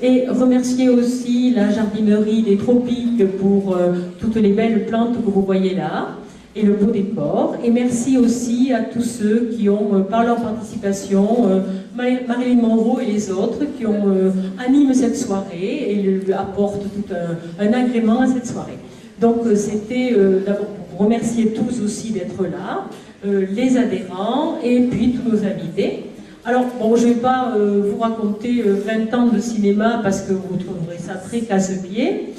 Et remercier aussi la jardinerie des Tropiques pour toutes les belles plantes que vous voyez là, et le beau décor. Et merci aussi à tous ceux qui ont, par leur participation, Marilyn Monroe et les autres, qui ont animé cette soirée et apportent tout un agrément à cette soirée. Donc c'était d'abord pour vous remercier tous aussi d'être là, les adhérents et puis tous nos invités. Alors, bon, je ne vais pas vous raconter 20 ans de cinéma parce que vous trouverez ça très casse-pied.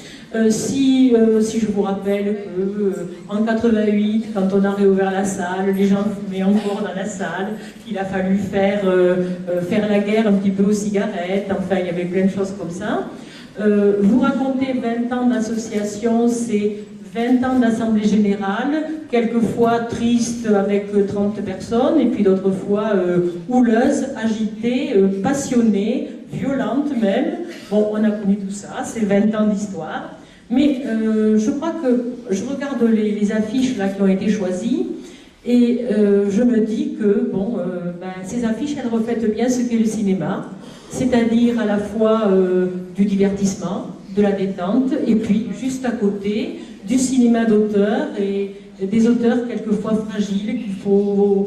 Si je vous rappelle qu'en 88, quand on a réouvert la salle, les gens fumaient encore dans la salle, qu'il a fallu faire la guerre un petit peu aux cigarettes, enfin il y avait plein de choses comme ça. Vous raconter 20 ans d'association, c'est 20 ans d'assemblée générale, quelquefois triste avec 30 personnes, et puis d'autres fois houleuses, agitées, passionnées, violentes même. Bon, on a connu tout ça, c'est 20 ans d'histoire. Mais je crois que je regarde les affiches là qui ont été choisies, et je me dis que bon, ces affiches, elles reflètent bien ce qu'est le cinéma, c'est-à-dire à la fois du divertissement, de la détente, et puis juste à côté, du cinéma d'auteur et des auteurs quelquefois fragiles qu'il faut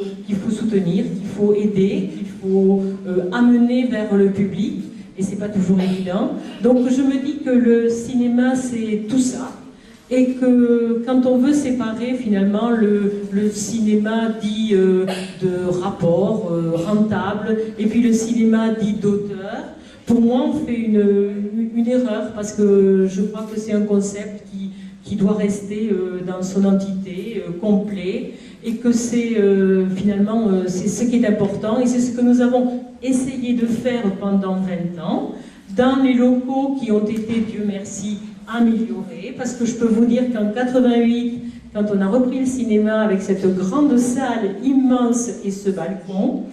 soutenir, qu'il faut aider, qu'il faut amener vers le public, et c'est pas toujours évident. Donc je me dis que le cinéma c'est tout ça, et que quand on veut séparer finalement le cinéma dit de rapport rentable et puis le cinéma dit d'auteur, pour moi on fait une erreur, parce que je crois que c'est un concept qui doit rester dans son entité complet, et que c'est finalement c'est ce qui est important, et c'est ce que nous avons essayé de faire pendant 20 ans dans les locaux qui ont été, Dieu merci, améliorés, parce que je peux vous dire qu'en 88, quand on a repris le cinéma avec cette grande salle immense et ce balcon,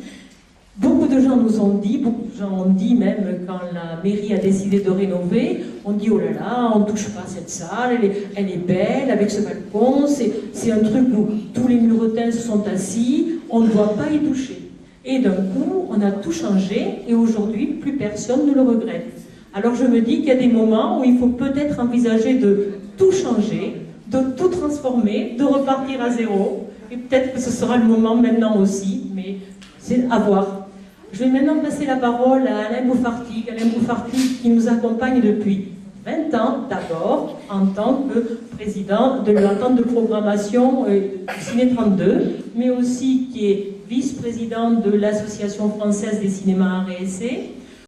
beaucoup de gens nous ont dit, beaucoup de gens ont dit, même quand la mairie a décidé de rénover, on dit oh là là, on ne touche pas à cette salle, elle est belle avec ce balcon, c'est un truc où tous les murotins se sont assis, on ne doit pas y toucher. Et d'un coup, on a tout changé, et aujourd'hui, plus personne ne le regrette. Alors je me dis qu'il y a des moments où il faut peut-être envisager de tout changer, de tout transformer, de repartir à zéro, et peut-être que ce sera le moment maintenant aussi, mais c'est à voir. Je vais maintenant passer la parole à Alain Bouffartig qui nous accompagne depuis 20 ans d'abord en tant que président de l'entente de programmation du Ciné 32, mais aussi qui est vice-président de l'Association française des cinémas arts et essais,